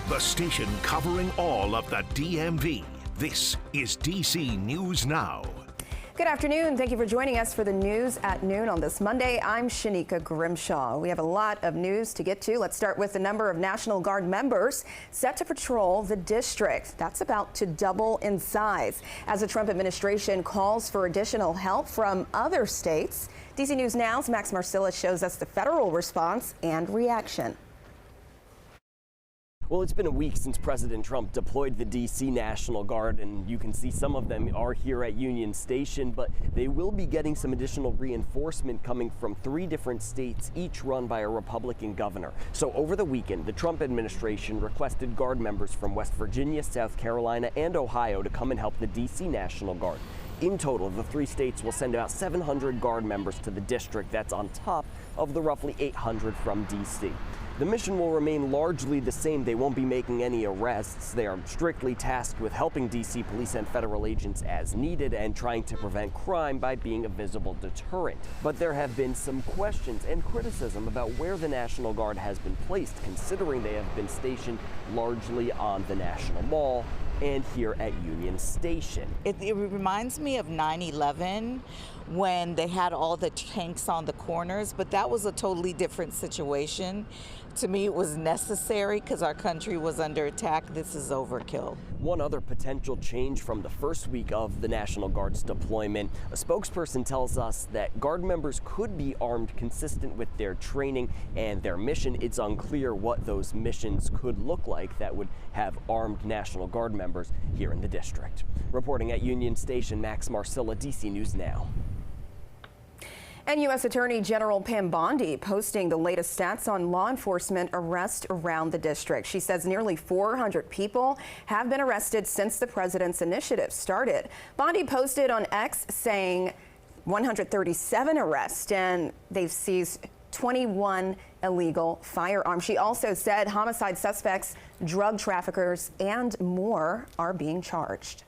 the station covering all of the DMV. This is DC News Now. Good afternoon. Thank you for joining us for the news at noon on this Monday. I'm Shanika Grimshaw. We have a lot of news to get to. Let's start with the number of National Guard members set to patrol the district. That's about to double in size as the Trump administration calls for additional help from other states. DC News Now's Max Marcilla shows us the federal response and reaction. Well, it's been a week since President Trump deployed the D.C. National Guard, and you can see some of them are here at Union Station, but they will be getting some additional reinforcement coming from 3 different states, each run by a Republican governor. So over the weekend, the Trump administration requested Guard members from West Virginia, South Carolina, and Ohio to come and help the D.C. National Guard. In total, the 3 states will send about 700 Guard members to the district. That's on top of the roughly 800 from D.C. The mission will remain largely the same. They won't be making any arrests. They are strictly tasked with helping D.C. police and federal agents as needed and trying to prevent crime by being a visible deterrent. But there have been some questions and criticism about where the National Guard has been placed, considering they have been stationed largely on the National Mall and here at Union Station. It reminds me of 9/11 when they had all the tanks on the corners, but that was a totally different situation. To me, it was necessary because our country was under attack. This is overkill. One other potential change from the first week of the National Guard's deployment, a spokesperson tells us that Guard members could be armed consistent with their training and their mission. It's unclear what those missions could look like that would have armed National Guard members here in the district. Reporting at Union Station, Max Marcilla, DC News Now. And U.S. Attorney General Pam Bondi posting the latest stats on law enforcement arrests around the district. She says nearly 400 people have been arrested since the president's initiative started. Bondi posted on X saying 137 arrests, and they've seized 21 illegal firearms. She also said homicide suspects, drug traffickers, and more are being charged.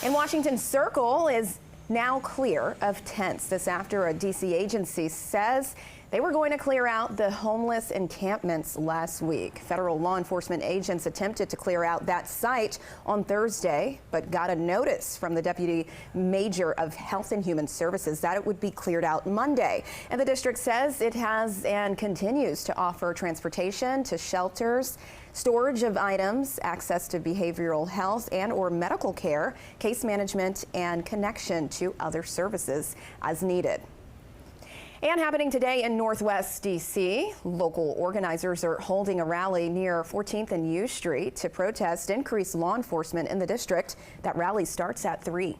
In Washington, Circle is now clear of tents. This after a D.C. agency says they were going to clear out the homeless encampments last week. Federal law enforcement agents attempted to clear out that site on Thursday, but got a notice from the Deputy Major of Health and Human Services that it would be cleared out Monday. And the district says it has and continues to offer transportation to shelters, storage of items, access to behavioral health and or medical care, case management, and connection to other services as needed. And happening today in Northwest D.C., local organizers are holding a rally near 14th and U Street to protest increased law enforcement in the district. That rally starts at 3.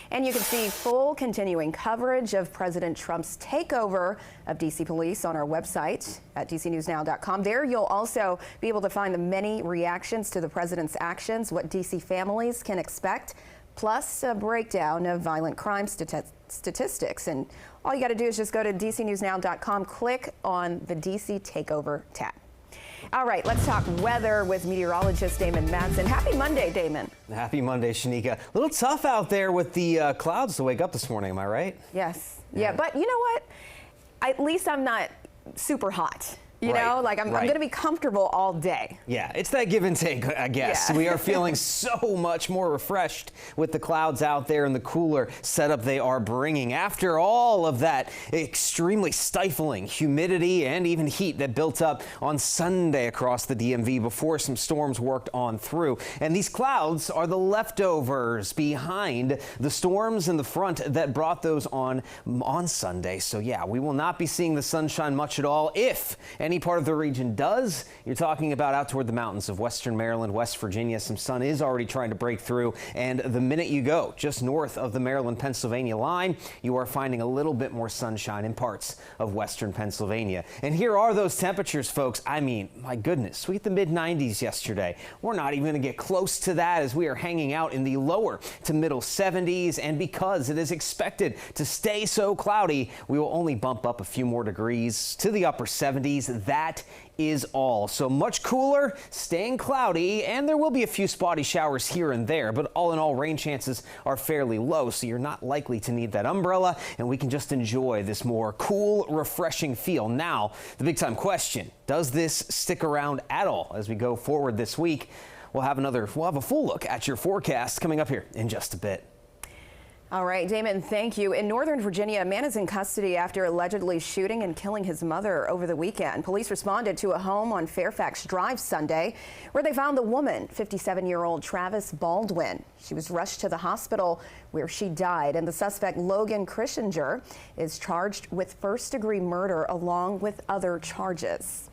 And you can see full continuing coverage of President Trump's takeover of D.C. police on our website at dcnewsnow.com. There you'll also be able to find the many reactions to the president's actions, what D.C. families can expect, plus a breakdown of violent crime statistics. And all you got to do is just go to dcnewsnow.com, click on the DC Takeover tab. All right, let's talk weather with meteorologist Damon Madsen. Happy Monday, Damon. Happy Monday, Shanika. A little tough out there with the clouds to wake up this morning, am I right? Yes. Yeah, but you know what? At least I'm not super hot. You know, like I'm going to be comfortable all day. Yeah, it's that give and take, I guess. Yeah. We are feeling so much more refreshed with the clouds out there and the cooler setup they are bringing. After all of that extremely stifling humidity and even heat that built up on Sunday across the DMV before some storms worked on through. And these clouds are the leftovers behind the storms in the front that brought those on Sunday. So yeah, we will not be seeing the sunshine much at all. If any part of the region does, you're talking about out toward the mountains of western Maryland, West Virginia. Some sun is already trying to break through, and the minute you go just north of the Maryland-Pennsylvania line, you are finding a little bit more sunshine in parts of western Pennsylvania. And here are those temperatures, folks. I mean, my goodness, we hit the mid-90s yesterday. We're not even going to get close to that as we are hanging out in the lower to middle 70s, and because it is expected to stay so cloudy, we will only bump up a few more degrees to the upper 70s. That is all. So much cooler, staying cloudy, and there will be a few spotty showers here and there, but all in all, rain chances are fairly low, so you're not likely to need that umbrella, and we can just enjoy this more cool, refreshing feel. Now, the big time question, does this stick around at all as we go forward this week? We'll have a full look at your forecast coming up here in just a bit. All right, Damon, thank you. In Northern Virginia, a man is in custody after allegedly shooting and killing his mother over the weekend. Police responded to a home on Fairfax Drive Sunday where they found the woman, 57-year-old Travis Baldwin. She was rushed to the hospital where she died, and the suspect, Logan Christinger, is charged with first-degree murder along with other charges.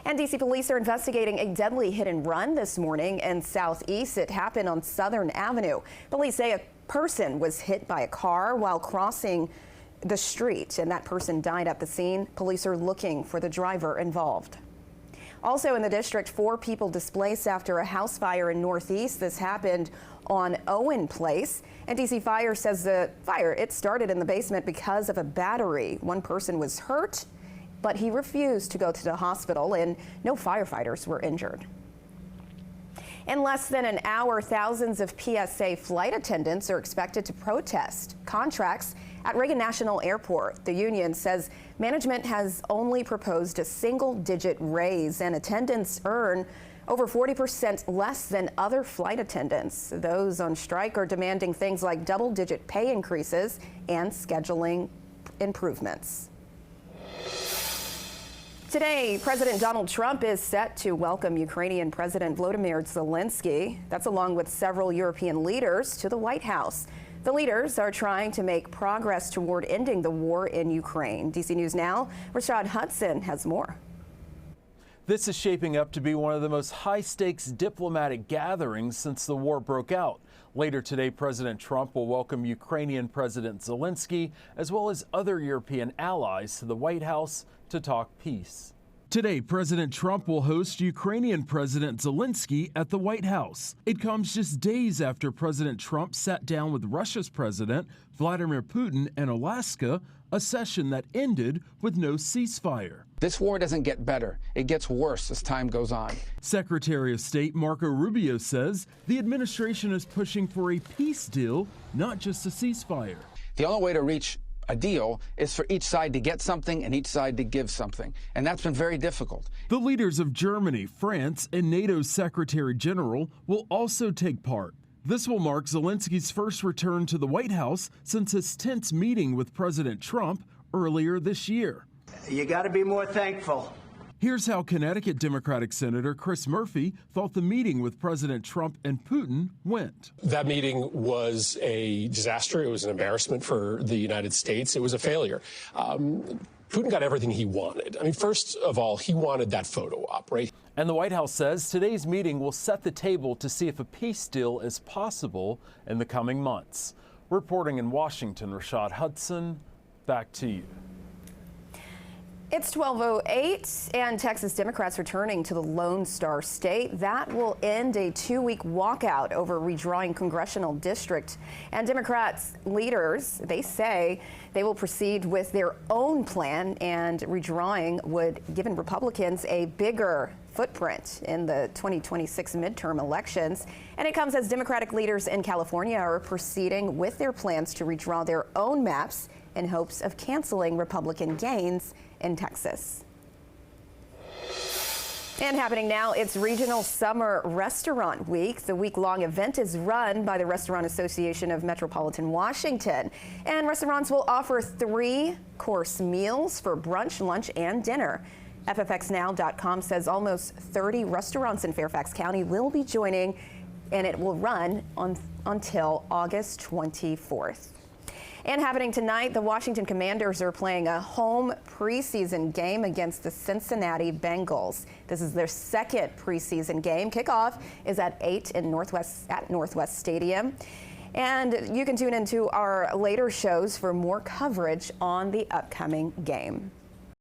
And D.C. police are investigating a deadly hit-and-run this morning in Southeast. It happened on Southern Avenue. Police say a person was hit by a car while crossing the street, and that person died at the scene. Police are looking for the driver involved. Also in the district, 4 people displaced after a house fire in Northeast. This happened on Owen Place, and DC Fire says the fire, it started in the basement because of a battery. One person was hurt, but he refused to go to the hospital, and no firefighters were injured. In less than an hour, thousands of PSA flight attendants are expected to protest contracts at Reagan National Airport. The union says management has only proposed a single-digit raise, and attendants earn over 40% less than other flight attendants. Those on strike are demanding things like double-digit pay increases and scheduling improvements. Today, President Donald Trump is set to welcome Ukrainian President Volodymyr Zelensky. That's along with several European leaders to the White House. The leaders are trying to make progress toward ending the war in Ukraine. DC News Now, Rashad Hudson has more. This is shaping up to be one of the most high-stakes diplomatic gatherings since the war broke out. Later today, President Trump will welcome Ukrainian President Zelensky, as well as other European allies, to the White House to talk peace. Today, President Trump will host Ukrainian President Zelensky at the White House. It comes just days after President Trump sat down with Russia's President Vladimir Putin in Alaska, a session that ended with no ceasefire. This war doesn't get better. It gets worse as time goes on. Secretary of State Marco Rubio says the administration is pushing for a peace deal, not just a ceasefire. The only way to reach a deal is for each side to get something and each side to give something. And that's been very difficult. The leaders of Germany, France, and NATO's Secretary General will also take part. This will mark Zelensky's first return to the White House since his tense meeting with President Trump earlier this year. You got to be more thankful. Here's how Connecticut Democratic Senator Chris Murphy thought the meeting with President Trump and Putin went. That meeting was a disaster. It was an embarrassment for the United States. It was a failure. Putin got everything he wanted. I mean, first of all, he wanted that photo op, right? And the White House says today's meeting will set the table to see if a peace deal is possible in the coming months. Reporting in Washington, Rashad Hudson, back to you. It's 12:08, and Texas Democrats returning to the Lone Star State. That will end a 2-week walkout over redrawing congressional district. And Democrats leaders, they say they will proceed with their own plan, and redrawing would give Republicans a bigger footprint in the 2026 midterm elections. And it comes as Democratic leaders in California are proceeding with their plans to redraw their own maps in hopes of canceling Republican gains in Texas. And happening now, it's Regional Summer Restaurant Week. The week-long event is run by the Restaurant Association of Metropolitan Washington. And restaurants will offer 3-course meals for brunch, lunch, and dinner. FFXNow.com says almost 30 restaurants in Fairfax County will be joining, and it will run until August 24th. And happening tonight, the Washington Commanders are playing a home preseason game against the Cincinnati Bengals. This is their second preseason game. Kickoff is at 8 at Northwest Stadium. And you can tune into our later shows for more coverage on the upcoming game.